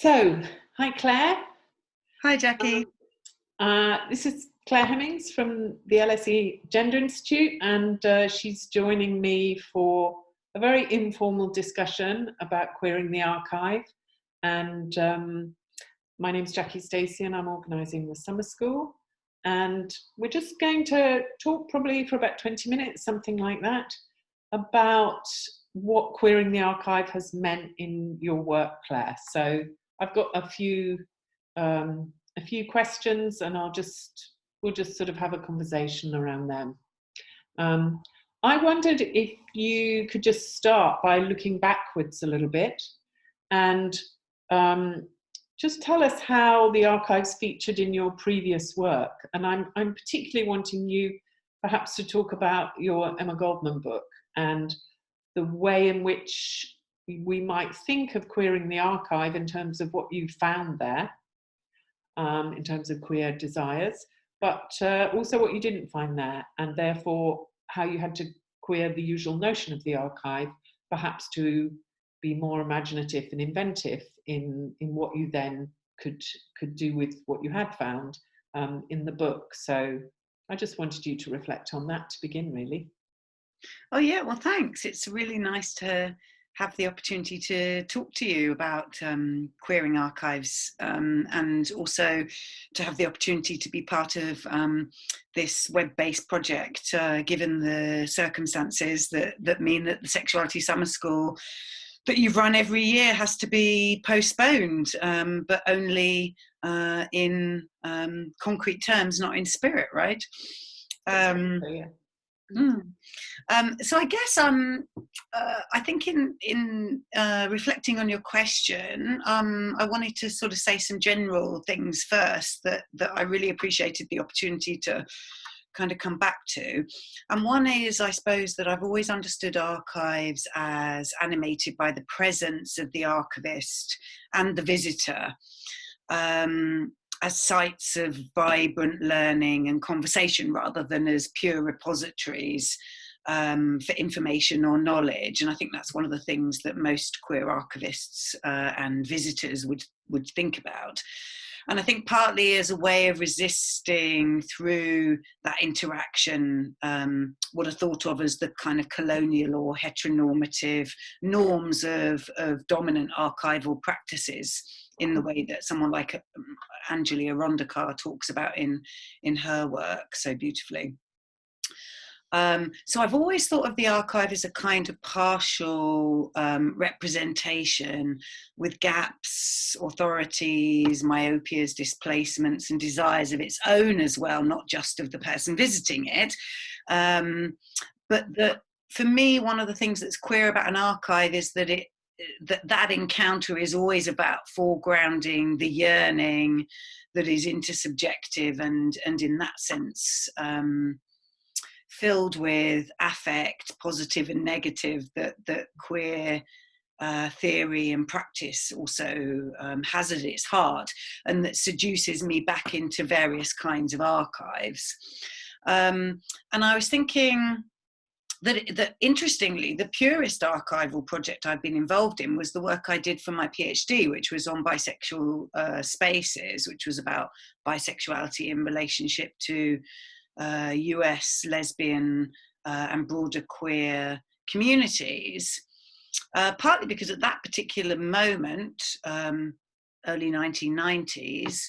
So, hi Claire. Hi, Jackie. This is Clare Hemmings from the LSE Gender Institute, and she's joining me for a very informal discussion about queering the archive. And my name's Jackie Stacey, and I'm organising the summer school. And we're just going to talk probably for about 20 minutes, something like that, about what queering the archive has meant in your work, Claire. So I've got a few questions, and we'll just sort of have a conversation around them. I wondered if you could just start by looking backwards a little bit and just tell us how the archives featured in your previous work. And I'm particularly wanting you perhaps to talk about your Emma Goldman book and the way in which we might think of queering the archive in terms of what you found there, in terms of queer desires, but also what you didn't find there, and therefore how you had to queer the usual notion of the archive, perhaps to be more imaginative and inventive in what you then could do with what you had found in the book. So I just wanted you to reflect on that to begin, really. Oh yeah, well thanks. It's really nice to have the opportunity to talk to you about queering archives, and also to have the opportunity to be part of this web-based project, given the circumstances that mean that the Sexuality Summer School that you've run every year has to be postponed, but only in concrete terms, not in spirit, right? Yeah. So I guess I think in reflecting on your question, I wanted to sort of say some general things first that I really appreciated the opportunity to kind of come back to. And one is, I suppose, that I've always understood archives as animated by the presence of the archivist and the visitor, as sites of vibrant learning and conversation rather than as pure repositories for information or knowledge. And I think that's one of the things that most queer archivists and visitors would think about. And I think partly as a way of resisting through that interaction what are thought of as the kind of colonial or heteronormative norms of dominant archival practices, in the way that someone like Anjali Arondakar talks about in her work so beautifully. So I've always thought of the archive as a kind of partial representation with gaps, authorities, myopias, displacements and desires of its own as well, not just of the person visiting it. But that for me, one of the things that's queer about an archive is that that encounter is always about foregrounding the yearning that is intersubjective and in that sense filled with affect, positive and negative, that queer theory and practice also has at its heart, and that seduces me back into various kinds of archives. And I was thinking that interestingly, the purest archival project I've been involved in was the work I did for my PhD, which was on bisexual spaces, which was about bisexuality in relationship to US lesbian and broader queer communities, partly because at that particular moment, early 1990s,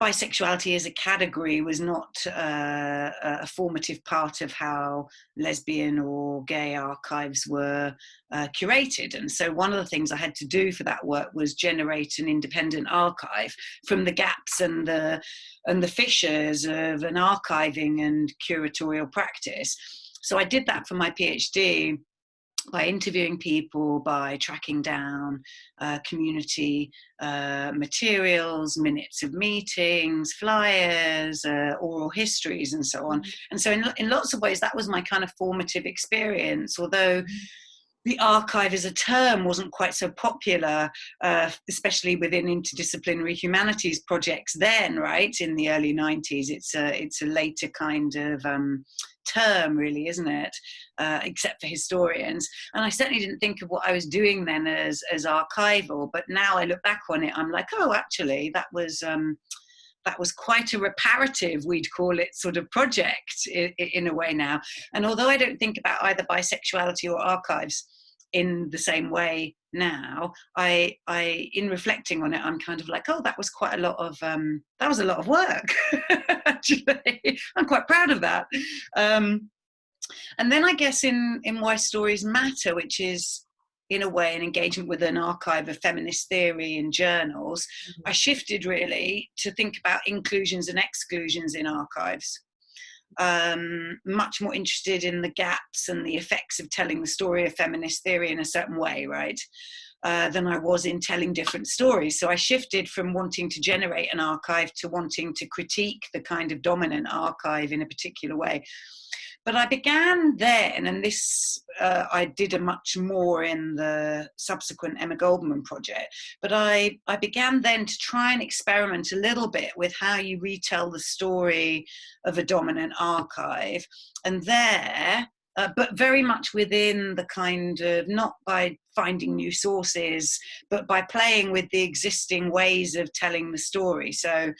bisexuality as a category was not a formative part of how lesbian or gay archives were curated. And so one of the things I had to do for that work was generate an independent archive from the gaps and the fissures of an archiving and curatorial practice. So I did that for my PhD by interviewing people, by tracking down community materials, minutes of meetings, flyers, oral histories, and so on. And so in lots of ways, that was my kind of formative experience, although the archive as a term wasn't quite so popular, especially within interdisciplinary humanities projects then, right, in the early 90s. It's a later kind of term, really, isn't it? Except for historians. And I certainly didn't think of what I was doing then as archival, but now I look back on it, I'm like, oh, actually, that was quite a reparative, we'd call it, sort of project in a way now. And although I don't think about either bisexuality or archives in the same way now, I in reflecting on it, I'm kind of like, oh, that was quite a lot of work. Actually, I'm quite proud of that. And then I guess in Why Stories Matter, which is in a way an engagement with an archive of feminist theory in journals, I shifted really to think about inclusions and exclusions in archives. Much more interested in the gaps and the effects of telling the story of feminist theory in a certain way, right? Than I was in telling different stories. So I shifted from wanting to generate an archive to wanting to critique the kind of dominant archive in a particular way. But I began then, and this I did a much more in the subsequent Emma Goldman project, but I began then to try and experiment a little bit with how you retell the story of a dominant archive. And there, but very much within the kind of, not by finding new sources, but by playing with the existing ways of telling the story. So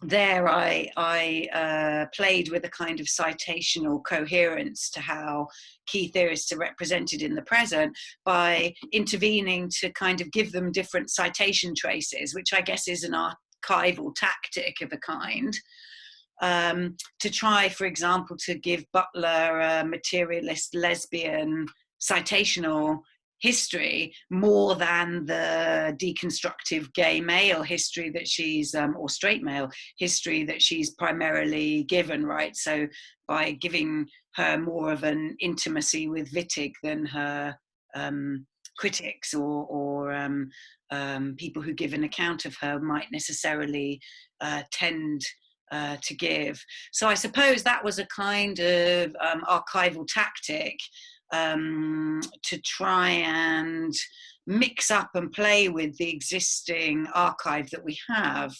there I played with a kind of citational coherence to how key theorists are represented in the present by intervening to kind of give them different citation traces, which I guess is an archival tactic of a kind. To try, for example, to give Butler a materialist lesbian citational history more than the deconstructive gay male history that she's, or straight male history that she's primarily given, right? So by giving her more of an intimacy with Wittig than her critics or people who give an account of her might necessarily tend to give. So I suppose that was a kind of archival tactic to try and mix up and play with the existing archive that we have,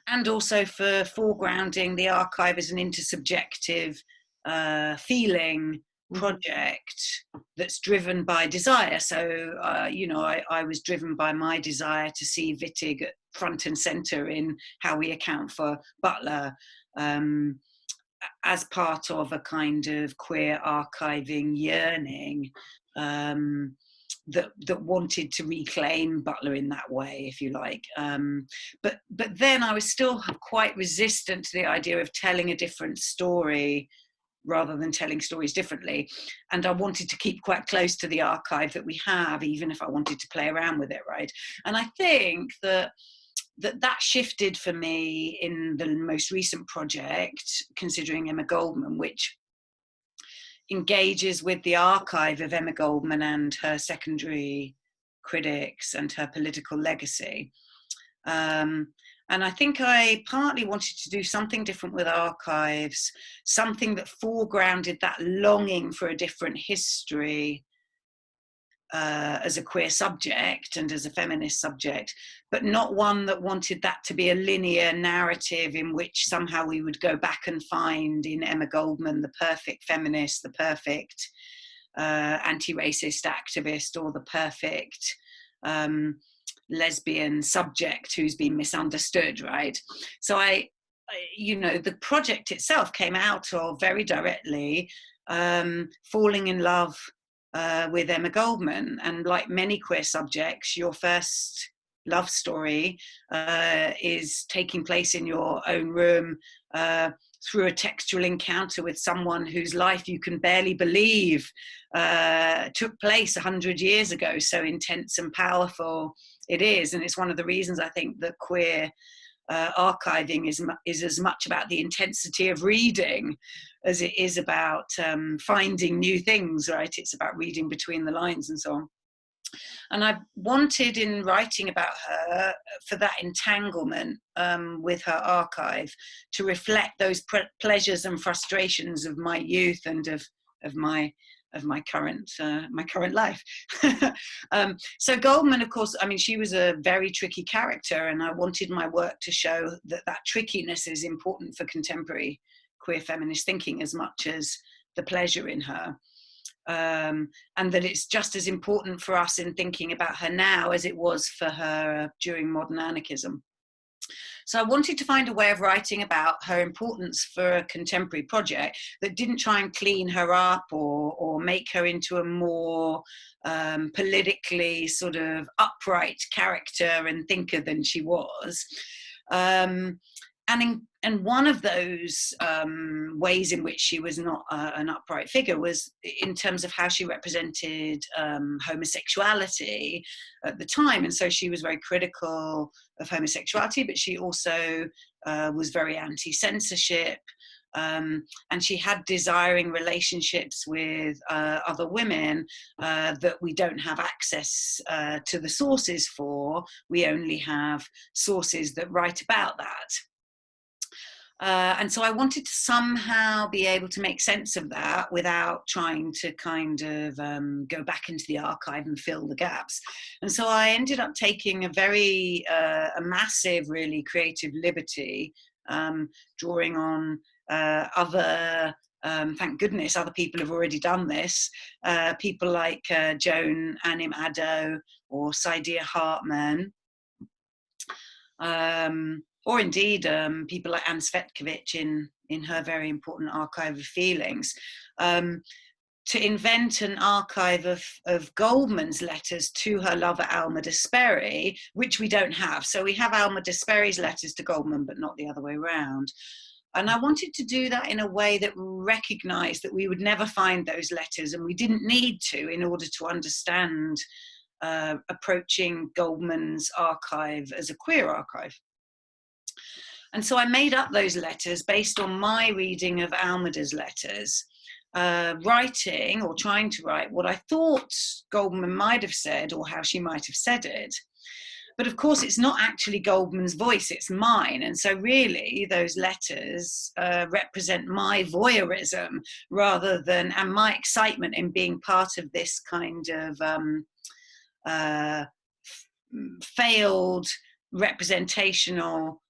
and also for foregrounding the archive as an intersubjective feeling project that's driven by desire. So, I was driven by my desire to see Wittig front and center in how we account for Butler, as part of a kind of queer archiving yearning that wanted to reclaim Butler in that way, if you like. But then I was still quite resistant to the idea of telling a different story rather than telling stories differently. And I wanted to keep quite close to the archive that we have, even if I wanted to play around with it, right? And I think that shifted for me in the most recent project, considering Emma Goldman, which engages with the archive of Emma Goldman and her secondary critics and her political legacy. And I think I partly wanted to do something different with archives, something that foregrounded that longing for a different history as a queer subject and as a feminist subject, but not one that wanted that to be a linear narrative in which somehow we would go back and find in Emma Goldman the perfect feminist, the perfect anti-racist activist, or the perfect lesbian subject who's been misunderstood, right? So the project itself came out of very directly falling in love with Emma Goldman. And like many queer subjects, your first love story is taking place in your own room through a textual encounter with someone whose life you can barely believe took place 100 years ago. So intense and powerful it is. And it's one of the reasons I think that queer archiving is as much about the intensity of reading as it is about finding new things, right? It's about reading between the lines and so on. And I wanted, in writing about her, for that entanglement with her archive, to reflect those pleasures and frustrations of my youth and of my current life. So Goldman, of course, I mean, she was a very tricky character, and I wanted my work to show that trickiness is important for contemporary queer feminist thinking as much as the pleasure in her. And that it's just as important for us in thinking about her now as it was for her during modern anarchism. So I wanted to find a way of writing about her importance for a contemporary project that didn't try and clean her up or make her into a more politically sort of upright character and thinker than she was. And one of those ways in which she was not an upright figure was in terms of how she represented homosexuality at the time. And so she was very critical of homosexuality, but she also was very anti-censorship. And she had desiring relationships with other women that we don't have access to the sources for. We only have sources that write about that. And so I wanted to somehow be able to make sense of that without trying to kind of go back into the archive and fill the gaps. And so I ended up taking a massive, really creative liberty, drawing on other, thank goodness, other people have already done this. People like Joan Anim-Addo or Saidiya Hartman. Or indeed people like Anne Svetkovich in her very important archive of feelings, to invent an archive of Goldman's letters to her lover Alma Desperi, which we don't have. So we have Alma Desperi's letters to Goldman, but not the other way around. And I wanted to do that in a way that recognised that we would never find those letters, and we didn't need to in order to understand approaching Goldman's archive as a queer archive. And so I made up those letters based on my reading of Almada's letters, writing or trying to write what I thought Goldman might have said or how she might have said it. But of course, it's not actually Goldman's voice, it's mine. And so really those letters represent my voyeurism rather than, and my excitement in being part of this kind of failed representational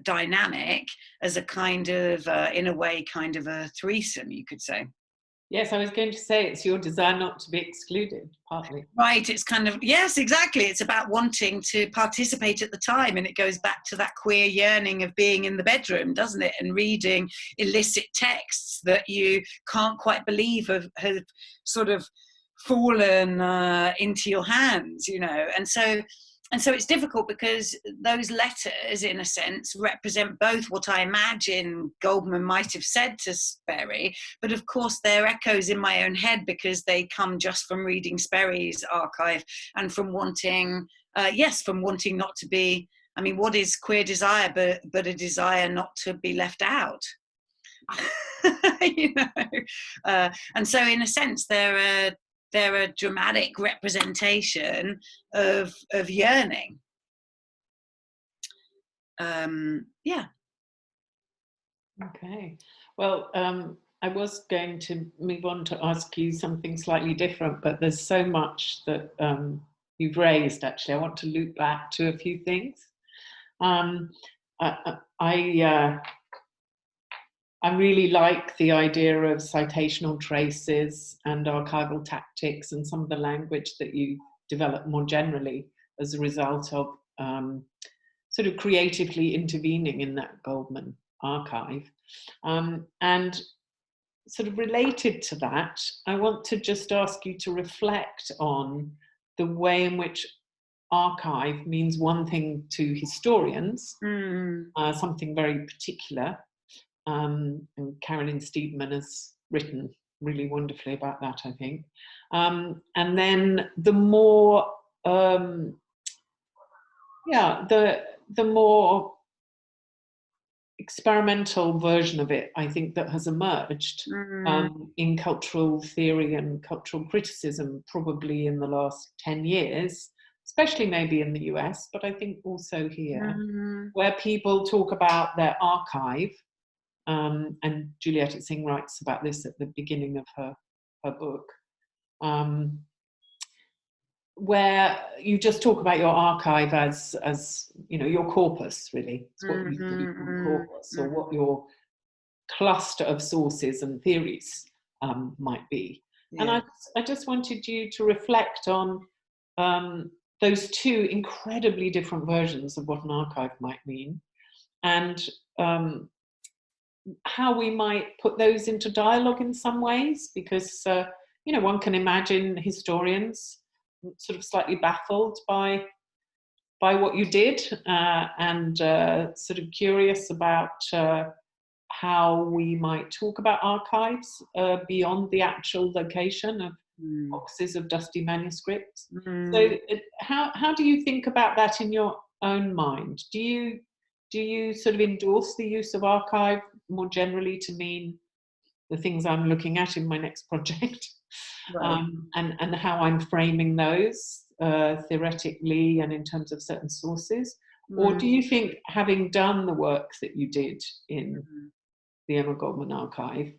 dynamic as a kind of, in a way, kind of a threesome, you could say. Yes, I was going to say it's your desire not to be excluded, partly. Right, it's kind of, yes, exactly. It's about wanting to participate at the time, and it goes back to that queer yearning of being in the bedroom, doesn't it? And reading illicit texts that you can't quite believe have sort of fallen into your hands, you know. And so it's difficult because those letters, in a sense, represent both what I imagine Goldman might have said to Sperry, but of course they're echoes in my own head because they come just from reading Sperry's archive and from wanting, from wanting not to be, I mean, what is queer desire but a desire not to be left out? You know? And so in a sense, they're a dramatic representation of yearning. Yeah. Okay. Well, I was going to move on to ask you something slightly different, but there's so much that you've raised, actually. I want to loop back to a few things. I really like the idea of citational traces and archival tactics and some of the language that you develop more generally as a result of sort of creatively intervening in that Goldman archive. And sort of related to that, I want to just ask you to reflect on the way in which archive means one thing to historians, something very particular. And Carolyn Steedman has written really wonderfully about that, I think. And then the more, the more experimental version of it, I think, that has emerged in cultural theory and cultural criticism, probably in the last 10 years, especially maybe in the US, but I think also here, where people talk about their archive. And Julieta Singh writes about this at the beginning of her book, where you just talk about your archive as you know, your corpus, really. It's what you call corpus, or what your cluster of sources and theories might be. Yeah. And I just wanted you to reflect on those two incredibly different versions of what an archive might mean, and how we might put those into dialogue in some ways, because one can imagine historians sort of slightly baffled by what you did, and sort of curious about how we might talk about archives beyond the actual location of boxes of dusty manuscripts. So how do you think about that in your own mind? Do you sort of endorse the use of archive more generally to mean the things I'm looking at in my next project? Right. And how I'm framing those theoretically and in terms of certain sources? Or do you think, having done the work that you did in the Emma Goldman Archive,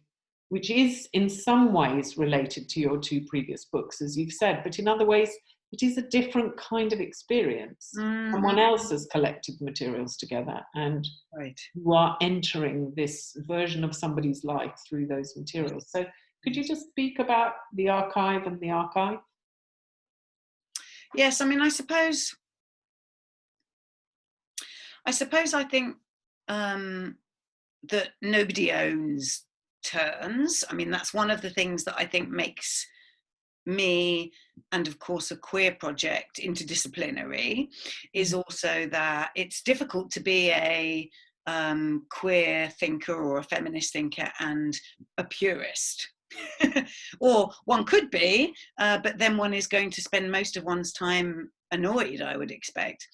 which is in some ways related to your two previous books, as you've said, but in other ways it is a different kind of experience. Someone else has collected materials together, and you are entering this version of somebody's life through those materials. So could you just speak about the archive and the archive? Yes, I mean, I suppose I think that nobody owns terms. I mean, that's one of the things that I think makes me, and of course a queer project, interdisciplinary, is also that it's difficult to be a queer thinker or a feminist thinker and a purist. Or one could be, but then one is going to spend most of one's time annoyed, I would expect,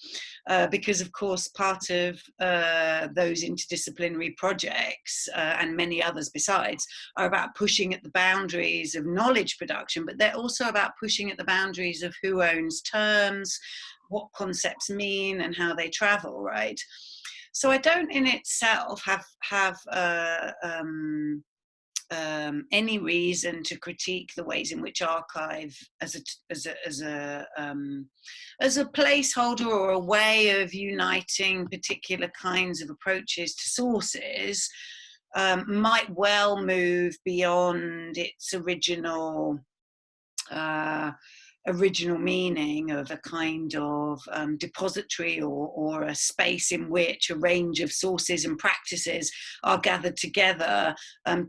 because of course part of those interdisciplinary projects and many others besides are about pushing at the boundaries of knowledge production, but they're also about pushing at the boundaries of who owns terms, what concepts mean, and how they travel, right? So I don't in itself have any reason to critique the ways in which archive as a placeholder or a way of uniting particular kinds of approaches to sources might well move beyond its original meaning of a kind of depository or a space in which a range of sources and practices are gathered together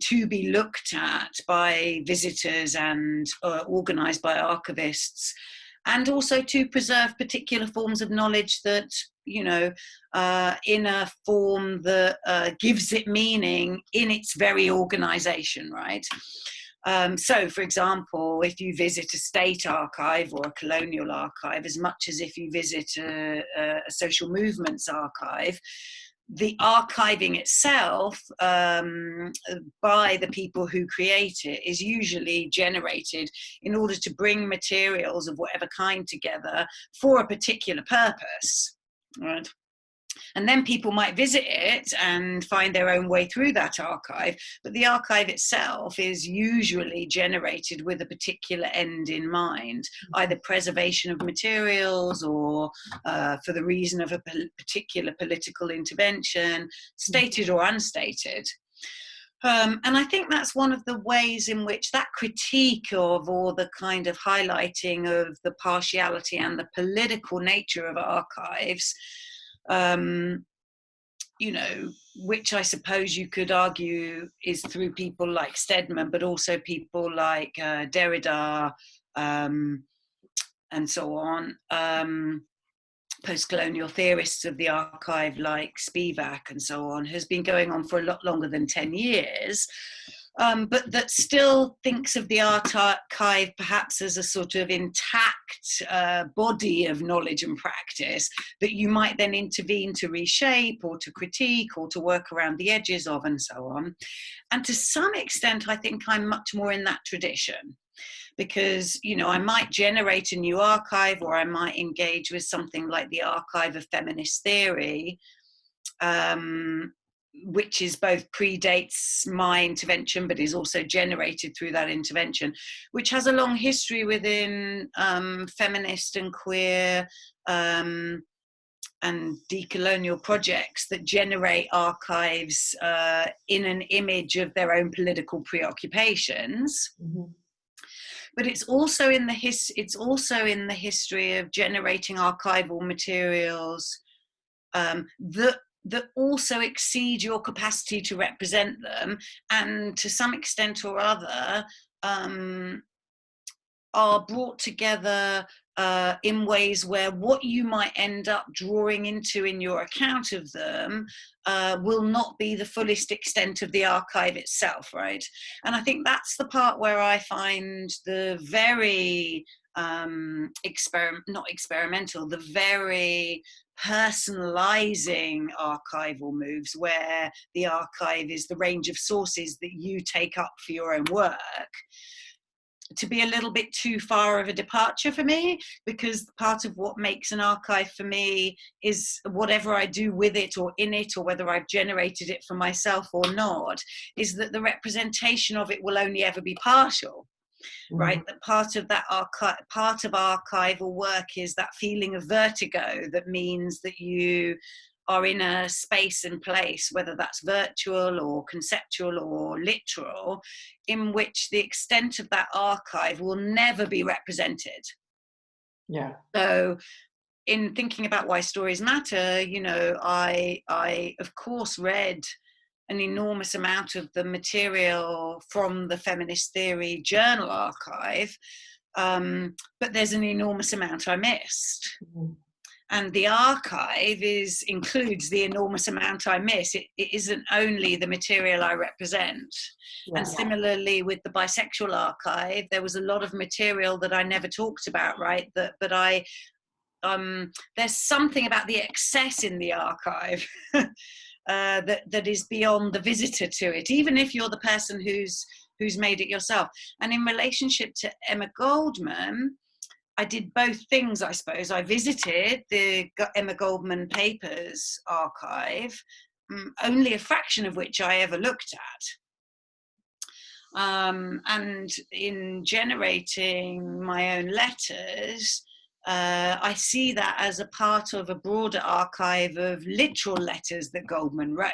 to be looked at by visitors and organised by archivists, and also to preserve particular forms of knowledge that, in a form that gives it meaning in its very organisation, right? So, for example, if you visit a state archive or a colonial archive, as much as if you visit a social movements archive, the archiving itself by the people who create it is usually generated in order to bring materials of whatever kind together for a particular purpose, right? And then people might visit it and find their own way through that archive, but the archive itself is usually generated with a particular end in mind, either preservation of materials or for the reason of a particular political intervention, stated or unstated. And I think that's one of the ways in which that critique of, or the kind of highlighting of the partiality and the political nature of archives, which I suppose you could argue is through people like Stedman, but also people like Derrida and so on, post-colonial theorists of the archive like Spivak and so on, has been going on for a lot longer than 10 years. But that still thinks of the archive perhaps as a sort of intact body of knowledge and practice that you might then intervene to reshape or to critique or to work around the edges of and so on. And to some extent, I think I'm much more in that tradition. Because, I might generate a new archive, or I might engage with something like the Archive of Feminist Theory, which is both predates my intervention, but is also generated through that intervention, which has a long history within feminist and queer decolonial projects that generate archives in an image of their own political preoccupations. Mm-hmm. But it's also in the history of generating archival materials that also exceed your capacity to represent them, and to some extent or other are brought together in ways where what you might end up drawing into in your account of them will not be the fullest extent of the archive itself, right? And I think that's the part where I find the very the very personalizing archival moves, where the archive is the range of sources that you take up for your own work, to be a little bit too far of a departure for me, because part of what makes an archive for me is whatever I do with it or in it, or whether I've generated it for myself or not, is that the representation of it will only ever be partial. Mm-hmm. Right, that part of archival work is that feeling of vertigo that means that you are in a space and place, whether that's virtual or conceptual or literal, in which the extent of that archive will never be represented. Yeah. So in thinking about why stories matter, I of course read an enormous amount of the material from the Feminist Theory journal archive, but there's an enormous amount I missed. Mm-hmm. And the archive includes the enormous amount I miss. It isn't only the material I represent. Yeah. And similarly with the bisexual archive, there was a lot of material that I never talked about, right? But there's something about the excess in the archive that is beyond the visitor to it, even if you're the person who's made it yourself. And in relationship to Emma Goldman, I did both things, I suppose. I visited the Emma Goldman Papers archive, only a fraction of which I ever looked at. And in generating my own letters, I see that as a part of a broader archive of literal letters that Goldman wrote.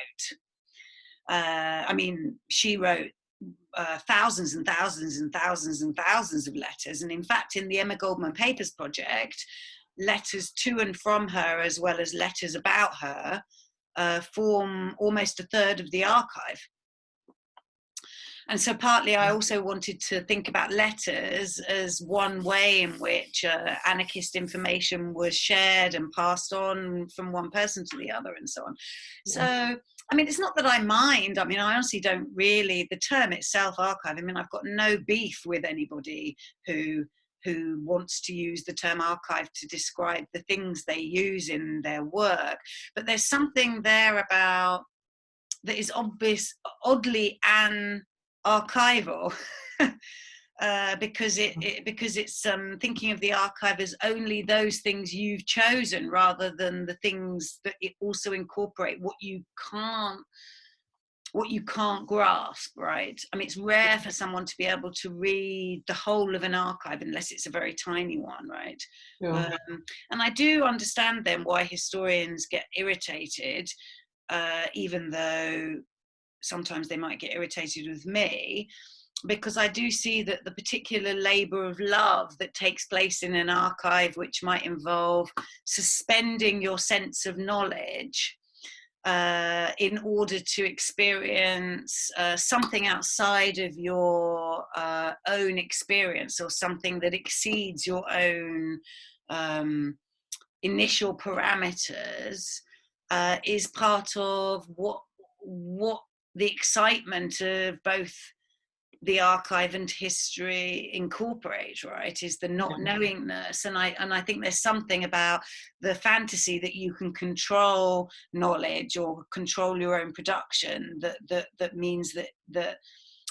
She wrote thousands and thousands and thousands and thousands of letters. And in fact, in the Emma Goldman Papers project, letters to and from her, as well as letters about her, form almost a third of the archive. And so partly I also wanted to think about letters as one way in which anarchist information was shared and passed on from one person to the other and so on. Yeah. So, it's not that I mind. I honestly don't really, the term itself, archive, I've got no beef with anybody who wants to use the term archive to describe the things they use in their work. But there's something there about that is oddly archival, because it's thinking of the archive as only those things you've chosen, rather than the things that it also incorporate what you can't grasp, right? It's rare for someone to be able to read the whole of an archive unless it's a very tiny one, right? Yeah. And I do understand then why historians get irritated, even though sometimes they might get irritated with me, because I do see that the particular labour of love that takes place in an archive, which might involve suspending your sense of knowledge in order to experience something outside of your own experience, or something that exceeds your own initial parameters, is part of what the excitement of both the archive and history incorporate, right? Is the not knowingness. And I think there's something about the fantasy that you can control knowledge or control your own production that means that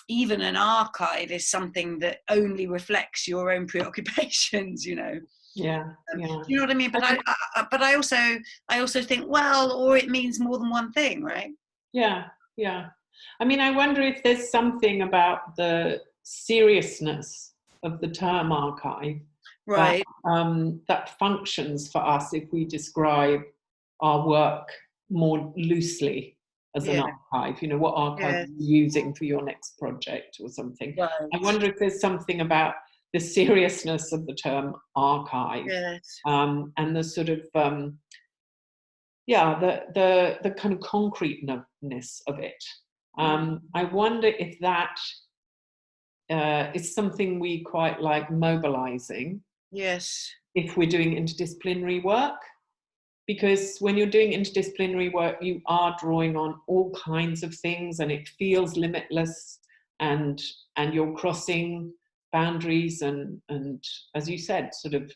even an archive is something that only reflects your own preoccupations, Yeah. You know what I mean? But I also think, well, or it means more than one thing, right? Yeah. I wonder if there's something about the seriousness of the term archive, right, that functions for us if we describe our work more loosely as an Yeah. archive. You know, what archive Yeah. are you using for your next project or something? Right. I wonder if there's something about the seriousness of the term archive, Yes. and the sort of the kind of concreteness of it. I wonder if that is something we quite like mobilizing Yes. if we're doing interdisciplinary work. Because when you're doing interdisciplinary work, you are drawing on all kinds of things, and it feels limitless, and you're crossing boundaries, and as you said, sort of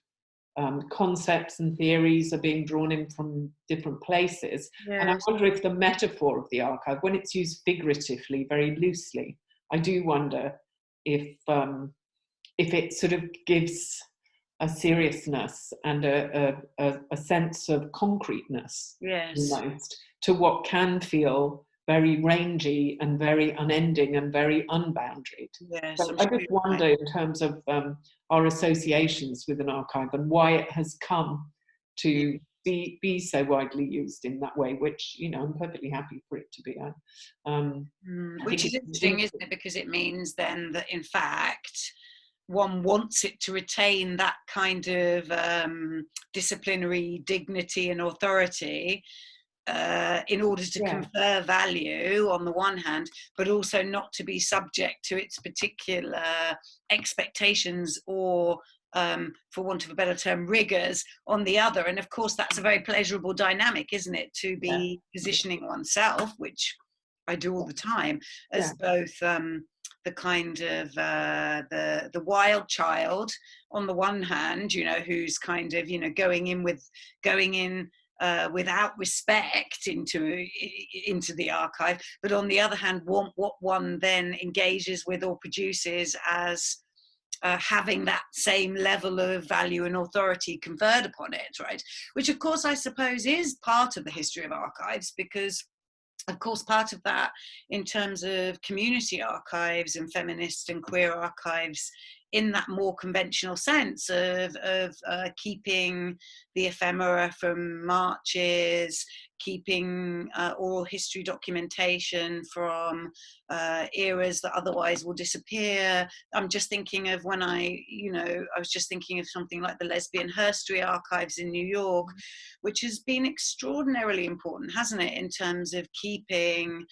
concepts and theories are being drawn in from different places. And I Yes. wonder if the metaphor of the archive, when it's used figuratively, very loosely, I do wonder if it sort of gives a seriousness and a sense of concreteness, Yes. almost, to what can feel very rangy and very unending and very unboundaried. Yes. So I'm I sure just you're right. wonder, in terms of our associations with an archive and why it has come to be so widely used in that way, which, you know, I'm perfectly happy for it to be. I Which think is it's interesting, isn't it? Because it means then that, in fact, one wants it to retain that kind of disciplinary dignity and authority in order to confer value on the one hand, but also not to be subject to its particular expectations or, for want of a better term, rigors on the other. And of course, that's a very pleasurable dynamic, isn't it? To be positioning oneself, which I do all the time, as both the kind of the wild child on the one hand, you know, who's kind of, you know, going in without respect into the archive, but on the other hand, what one then engages with or produces as having that same level of value and authority conferred upon it, right? Which, of course, I suppose is part of the history of archives, because of course, part of that in terms of community archives and feminist and queer archives, in that more conventional sense of keeping the ephemera from marches, keeping oral history documentation from eras that otherwise will disappear. I'm just thinking of when I was just thinking of something like the lesbian herstory archives in New York, which has been extraordinarily important, hasn't it, in terms of keeping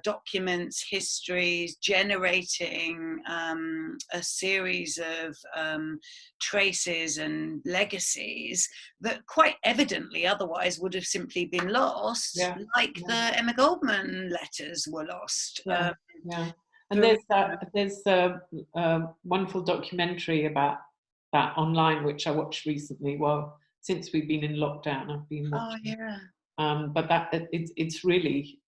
documents, histories, generating a series of traces and legacies that quite evidently otherwise would have simply been lost, like the Emma Goldman letters were lost. And there's a wonderful documentary about that online, which I watched recently. Well, since we've been in lockdown, I've been watching. But it's really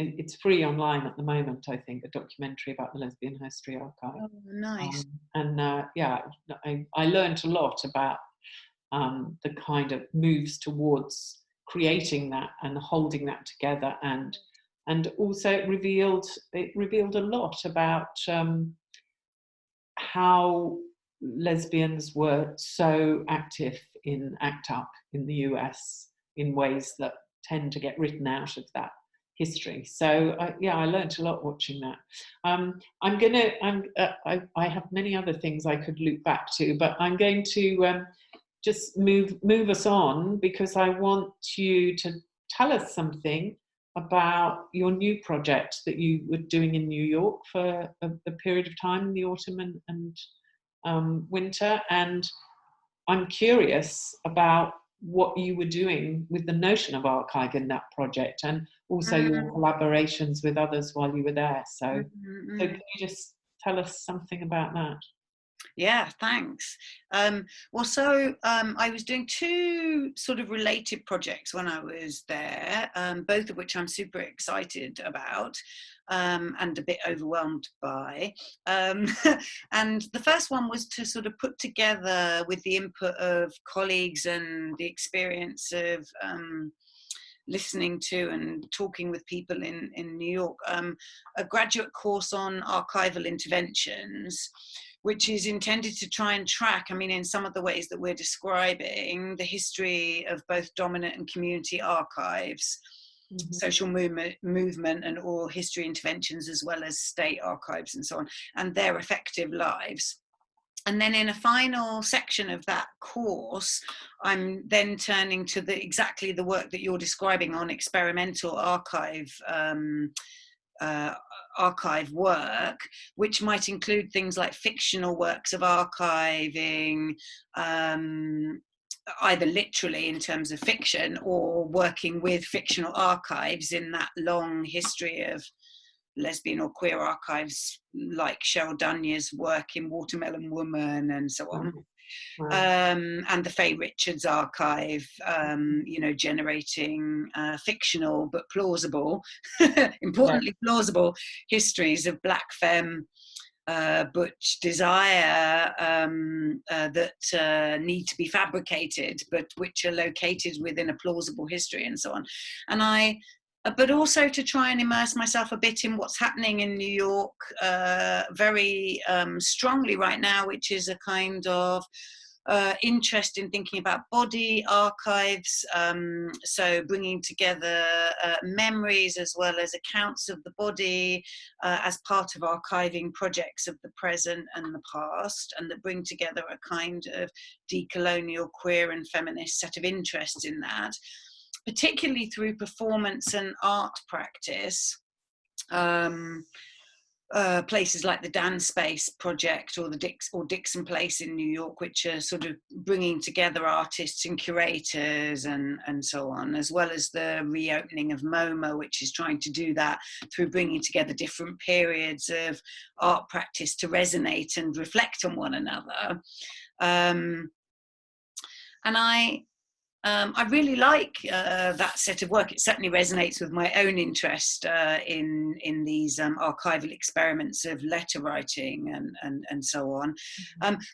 it's free online at the moment, I think, a documentary about the Lesbian History Archive. Oh, nice. I learned a lot about the kind of moves towards creating that and holding that together, and also it revealed a lot about how lesbians were so active in ACT UP in the US in ways that tend to get written out of that history. So I learned a lot watching that. I have many other things I could loop back to, but I'm going to just move us on, because I want you to tell us something about your new project that you were doing in New York for a period of time in the autumn and winter. And I'm curious about what you were doing with the notion of archive in that project, and also your collaborations with others while you were there. So can you just tell us something about that? Yeah, thanks. I was doing two sort of related projects when I was there, both of which I'm super excited about and a bit overwhelmed by. And the first one was to sort of put together, with the input of colleagues and the experience of listening to and talking with people in New York, a graduate course on archival interventions, which is intended to try and track, I mean, in some of the ways that we're describing, the history of both dominant and community archives, social movement and oral history interventions, as well as state archives and so on, and their effective lives. And then in a final section of that course, I'm then turning to exactly the work that you're describing on experimental archive work, which might include things like fictional works of archiving, either literally in terms of fiction or working with fictional archives in that long history of lesbian or queer archives, like Cheryl Dunye's work in Watermelon Woman and so on. Wow. And the Faye Richards archive, you know, generating fictional but plausible, importantly plausible histories of Black femme butch desire that need to be fabricated, but which are located within a plausible history and so on. And but also to try and immerse myself a bit in what's happening in New York very strongly right now, which is a kind of interest in thinking about body archives, so bringing together memories as well as accounts of the body as part of archiving projects of the present and the past, and that bring together a kind of decolonial, queer and feminist set of interests in that, particularly through performance and art practice. Places like the Dan Space Project or the Dixon Place in New York, which are sort of bringing together artists and curators and so on, as well as the reopening of MoMA, which is trying to do that through bringing together different periods of art practice to resonate and reflect on one another. And I really like that set of work. It certainly resonates with my own interest in these archival experiments of letter writing and so on.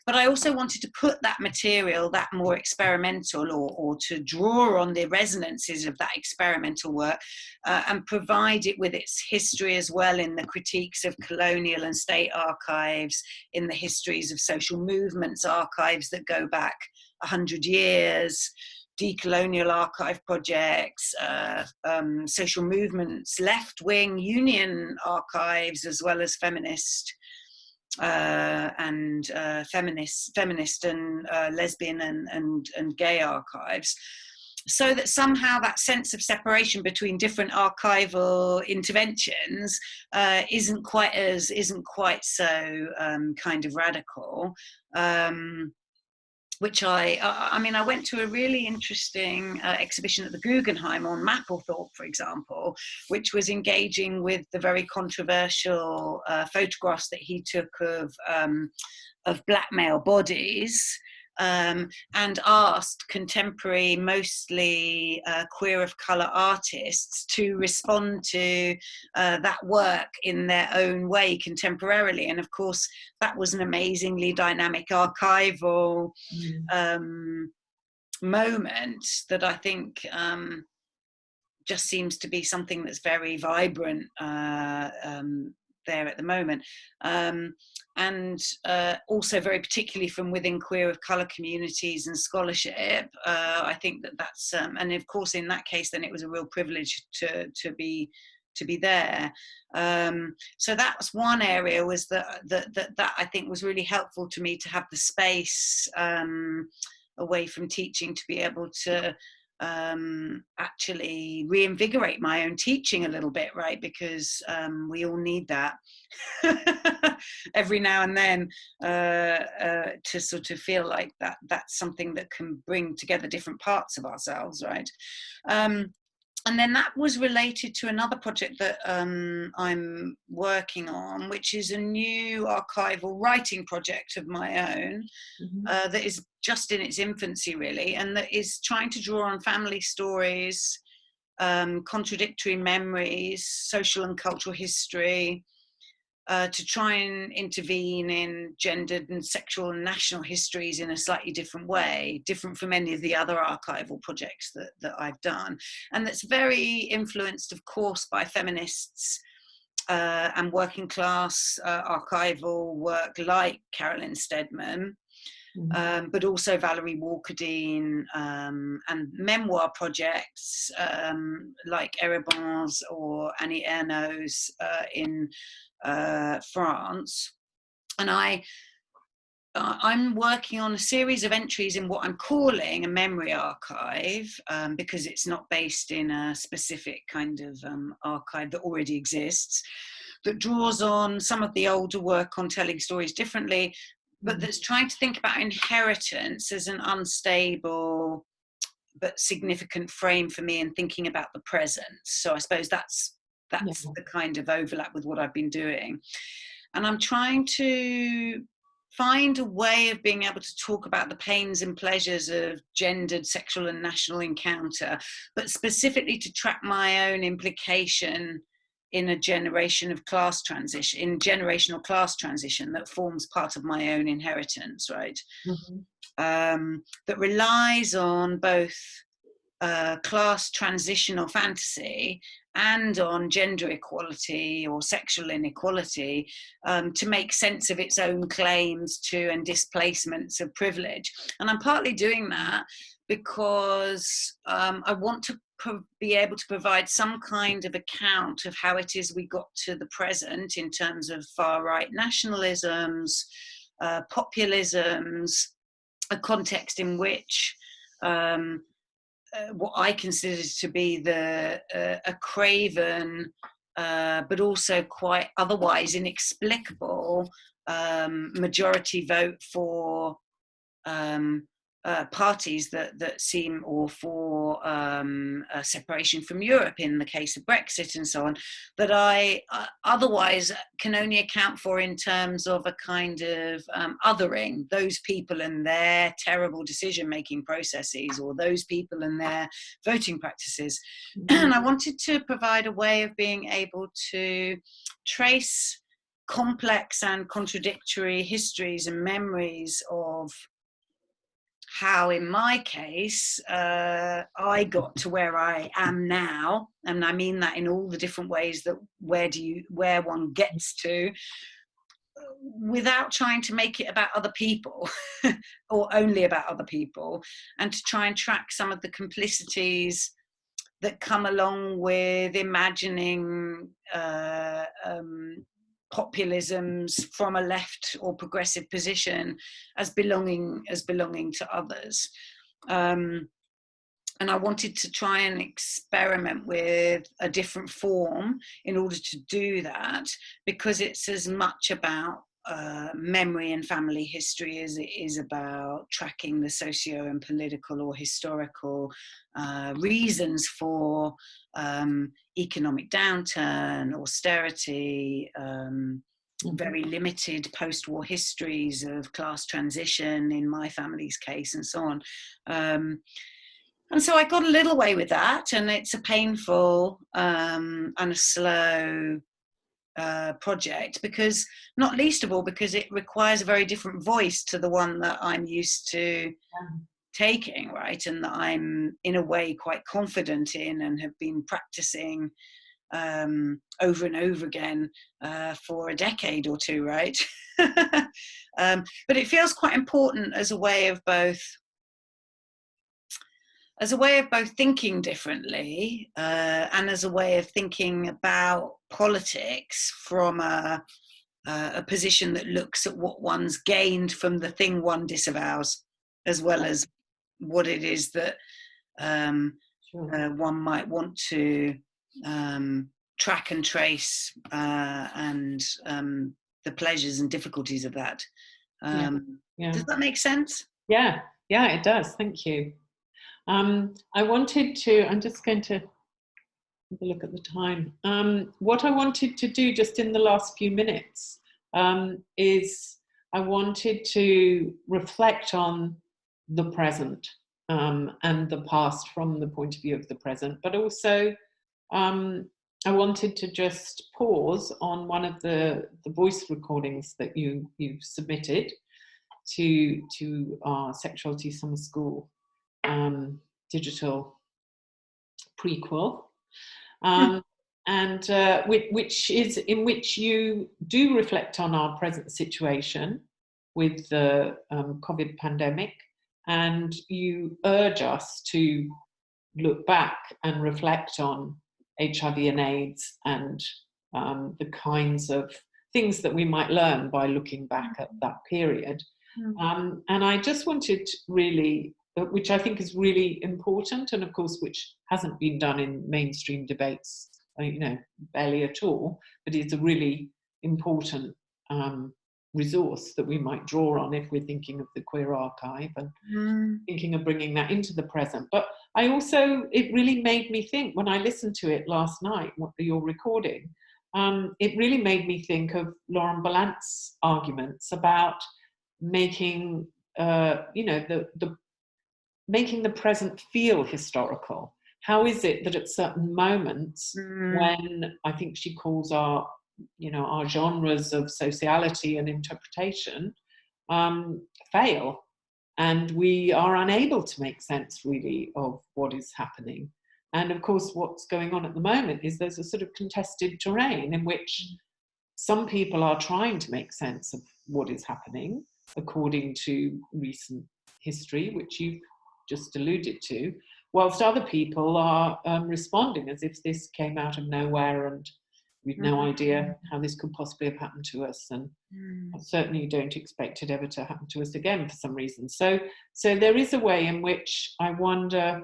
But I also wanted to put that material, that more experimental, or to draw on the resonances of that experimental work and provide it with its history as well in the critiques of colonial and state archives, in the histories of social movements archives that go back 100 years, decolonial archive projects, social movements, left-wing union archives, as well as feminist and lesbian and gay archives, so that somehow that sense of separation between different archival interventions isn't quite so kind of radical. Which I mean, I went to a really interesting exhibition at the Guggenheim on Mapplethorpe, for example, which was engaging with the very controversial photographs that he took of Black male bodies, and asked contemporary, mostly queer of colour artists to respond to that work in their own way contemporarily. And of course, that was an amazingly dynamic archival moment that I think just seems to be something that's very vibrant there at the moment. And also very particularly from within queer of colour communities and scholarship, I think that's, and of course in that case then it was a real privilege to be there. So that's one area, was that I think was really helpful to me, to have the space away from teaching to be able to actually reinvigorate my own teaching a little bit, right? Because we all need that every now and then to sort of feel like that's something that can bring together different parts of ourselves, right? And then that was related to another project that I'm working on, which is a new archival writing project of my own, that is just in its infancy, really, and that is trying to draw on family stories, contradictory memories, social and cultural history, to try and intervene in gendered and sexual and national histories in a slightly different way, different from any of the other archival projects that I've done. And that's very influenced, of course, by feminists and working class archival work like Carolyn Steadman, but also Valerie Walkerdine, and memoir projects like Erebon's or Annie Ernaux's in France. And I'm working on a series of entries in what I'm calling a memory archive, because it's not based in a specific kind of archive that already exists, that draws on some of the older work on telling stories differently, but that's trying to think about inheritance as an unstable but significant frame for me in thinking about the present. So I suppose that's the kind of overlap with what I've been doing. And I'm trying to find a way of being able to talk about the pains and pleasures of gendered sexual and national encounter, but specifically to track my own implication in a generational class transition that forms part of my own inheritance, right? That relies on both class transitional fantasy and on gender equality or sexual inequality, to make sense of its own claims to and displacements of privilege. And I'm partly doing that because I want to be able to provide some kind of account of how it is we got to the present in terms of far-right nationalisms, populisms, a context in which what I consider to be a craven, but also quite otherwise inexplicable majority vote for parties that seem, or for a separation from Europe in the case of Brexit and so on, that I otherwise can only account for in terms of a kind of othering those people and their terrible decision-making processes, or those people and their voting practices. And I wanted to provide a way of being able to trace complex and contradictory histories and memories of how, in my case, I got to where I am now. And I mean that in all the different ways that where one gets to, without trying to make it about other people or only about other people, and to try and track some of the complicities that come along with imagining populisms from a left or progressive position as belonging to others. And I wanted to try and experiment with a different form in order to do that, because it's as much about memory and family history as it is about tracking the socio and political or historical reasons for economic downturn, austerity, very limited post-war histories of class transition in my family's case, and so on. And so I got a little way with that, and it's a painful and a slow project, because, not least of all, because it requires a very different voice to the one that I'm used to taking, right, and that I'm in a way quite confident in and have been practicing over and over again for a decade or two, right? But it feels quite important as a way of both thinking differently and as a way of thinking about politics from a position that looks at what one's gained from the thing one disavows, as well as what it is that one might want to track and trace, and the pleasures and difficulties of that. Does that make sense? Yeah, it does. Thank you. I wanted to, I'm just going to have a look at the time. What I wanted to do just in the last few minutes is I wanted to reflect on the present and the past from the point of view of the present, but also I wanted to just pause on one of the voice recordings that you've submitted to our Sexuality Summer School digital prequel. which is in which you do reflect on our present situation with the COVID pandemic, and you urge us to look back and reflect on HIV and AIDS and the kinds of things that we might learn by looking back at that period. And I just wanted really, which I think is really important, and of course which hasn't been done in mainstream debates, barely at all, but it's a really important resource that we might draw on if we're thinking of the queer archive and thinking of bringing that into the present. But it really made me think, when I listened to it last night, your recording, it really made me think of Lauren Ballant's arguments about making making the present feel historical. How is it that at certain moments, when I think she calls our genres of sociality and interpretation fail, and we are unable to make sense really of what is happening? And of course, what's going on at the moment is there's a sort of contested terrain in which some people are trying to make sense of what is happening according to recent history, which you've just alluded to, whilst other people are responding as if this came out of nowhere and we've no idea how this could possibly have happened to us, and certainly don't expect it ever to happen to us again for some reason. So there is a way in which I wonder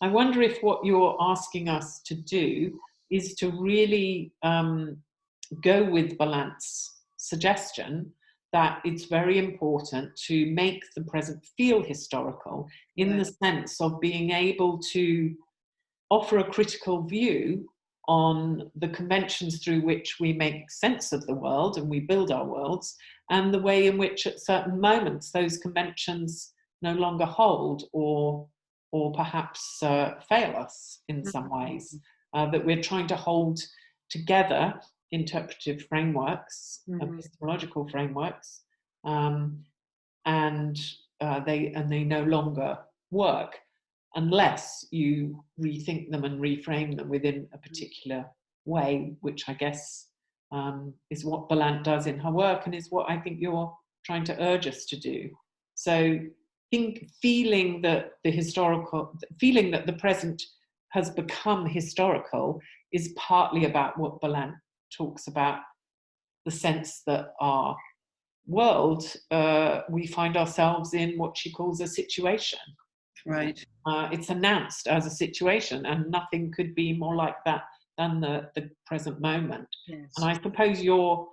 if what you're asking us to do is to really go with Ballant's suggestion that it's very important to make the present feel historical, in the sense of being able to offer a critical view on the conventions through which we make sense of the world and we build our worlds, and the way in which at certain moments those conventions no longer hold or perhaps fail us in some ways, that we're trying to hold together interpretive frameworks, epistemological frameworks, and they no longer work unless you rethink them and reframe them within a particular way, which I guess is what Ballant does in her work, and is what I think you're trying to urge us to do. So feeling that the present has become historical is partly about what Ballant talks about, the sense that our world, we find ourselves in what she calls a situation. Right. It's announced as a situation, and nothing could be more like that than the present moment. Yes. And I suppose your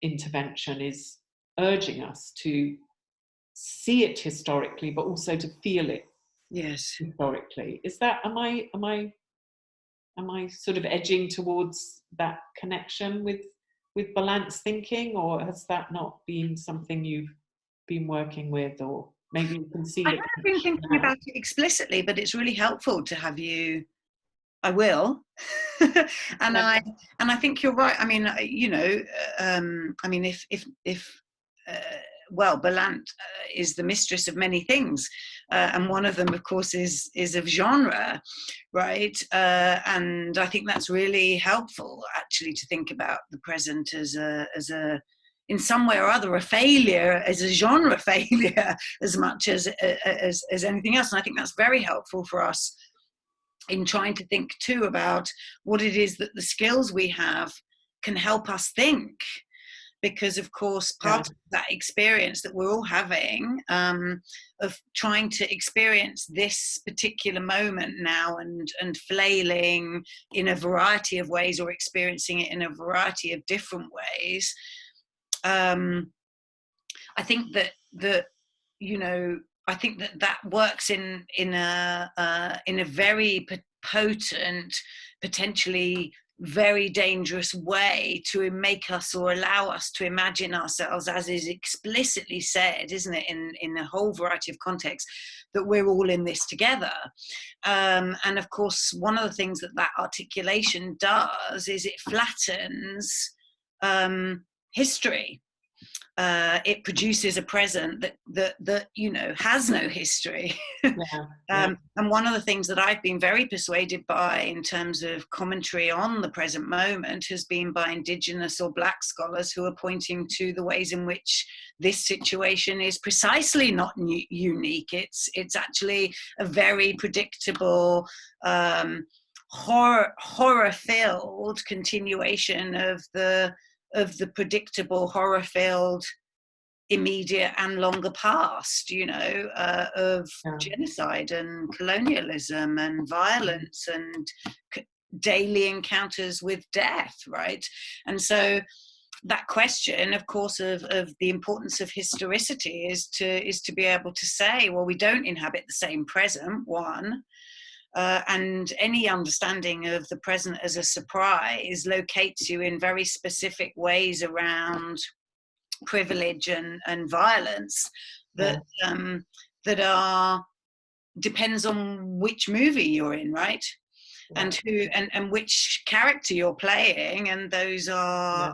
intervention is urging us to see it historically, but also to feel it historically. Is that, am I sort of edging towards that connection with Ballant's thinking, or has that not been something you've been working with, or maybe you can see I it? haven't been thinking about it explicitly, but it's really helpful to have you. I will, and I think you're right. I mean, if Ballant is the mistress of many things, and one of them, of course, is of genre, right? And I think that's really helpful, actually, to think about the present as a in some way or other a failure, as a genre failure, as much as anything else. And I think that's very helpful for us in trying to think too about what it is that the skills we have can help us think. Because, of course, part of that experience that we're all having of trying to experience this particular moment now and flailing in a variety of ways, or experiencing it in a variety of different ways, I think that works in a very potent, potentially very dangerous way to make us, or allow us to imagine ourselves, as is explicitly said, isn't it, in a whole variety of contexts, that we're all in this together. And of course, one of the things that articulation does is it flattens history. it produces a present that you know, has no history. And one of the things that I've been very persuaded by in terms of commentary on the present moment has been by Indigenous or Black scholars who are pointing to the ways in which this situation is precisely not unique. It's actually a very predictable, horror-filled continuation of the predictable, horror-filled immediate and longer past, you know, of genocide and colonialism and violence and daily encounters with death, right? And so that question, of course, of the importance of historicity is to be able to say, well, we don't inhabit the same present, one, and any understanding of the present as a surprise locates you in very specific ways around privilege and violence that that are depends on which movie you're in, right? And who and which character you're playing, and those are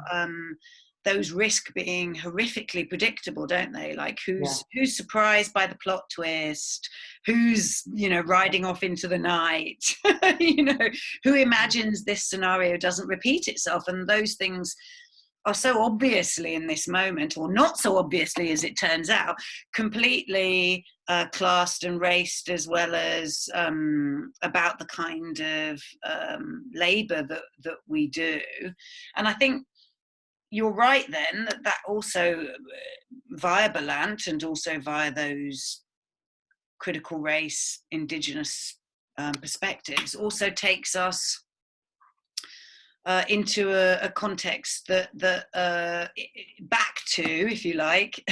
those risk being horrifically predictable, don't they? Like who's surprised by the plot twist, who's, you know, riding off into the night, you know, who imagines this scenario doesn't repeat itself. And those things are so obviously in this moment, or not so obviously as it turns out, completely classed and raced, as well as about the kind of labour that we do. And I think you're right then that also via Belant and also via those critical race Indigenous perspectives also takes us into a context that back to, if you like,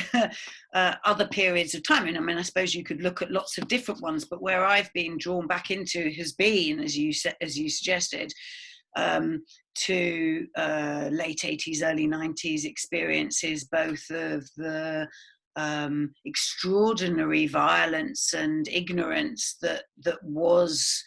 other periods of time. And I mean, I suppose you could look at lots of different ones, but where I've been drawn back into has been, as you suggested, to late 80s, early 90s experiences, both of the extraordinary violence and ignorance that was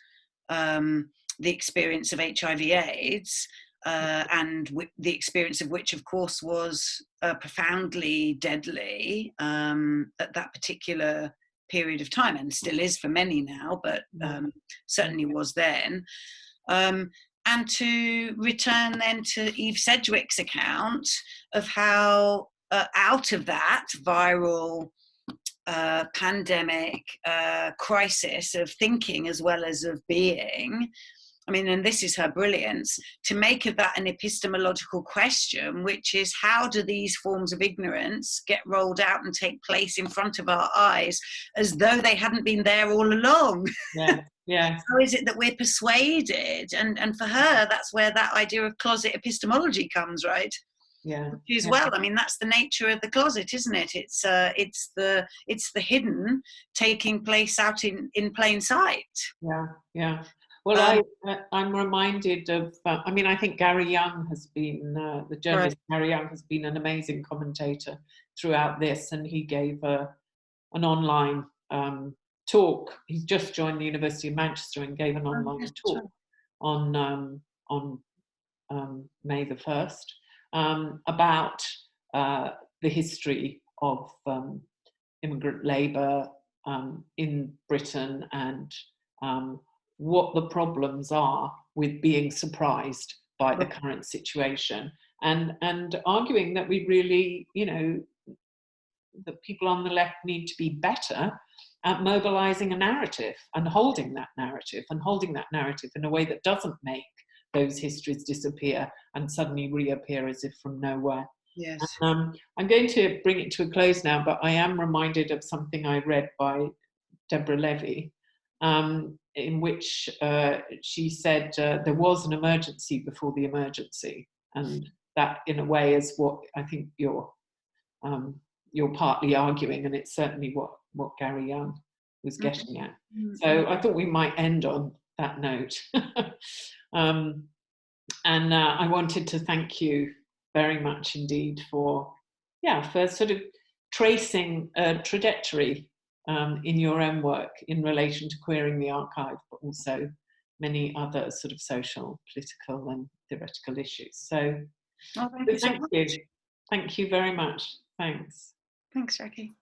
the experience of HIV/AIDS, and the experience of which, of course, was profoundly deadly at that particular period of time, and still is for many now, but certainly was then. And to return then to Eve Sedgwick's account of how out of that viral pandemic crisis of thinking as well as of being, I mean, and this is her brilliance, to make of that an epistemological question, which is, how do these forms of ignorance get rolled out and take place in front of our eyes as though they hadn't been there all along? How is it that we're persuaded? And for her, that's where that idea of closet epistemology comes, right? Well, I mean, that's the nature of the closet, isn't it? It's the hidden taking place out in plain sight. Well, I'm reminded of, I mean, I think Gary Young has been, the journalist Gary Young has been an amazing commentator throughout this, and he gave an online talk. He's just joined the University of Manchester and gave an online talk on May the 1st about the history of immigrant labour in Britain, and what the problems are with being surprised by the current situation, and arguing that we really, you know, that people on the left need to be better at mobilising a narrative and holding that narrative in a way that doesn't make those histories disappear and suddenly reappear as if from nowhere. I'm going to bring it to a close now, but I am reminded of something I read by Deborah Levy, in which she said there was an emergency before the emergency, and that, in a way, is what I think you're partly arguing, and it's certainly what Gary Young was getting at. So I thought we might end on that note. And I wanted to thank you very much indeed for sort of tracing a trajectory in your own work in relation to queering the archive, but also many other sort of social, political and theoretical issues. So thank you. Thank you very much. Thanks. Thanks, Jackie.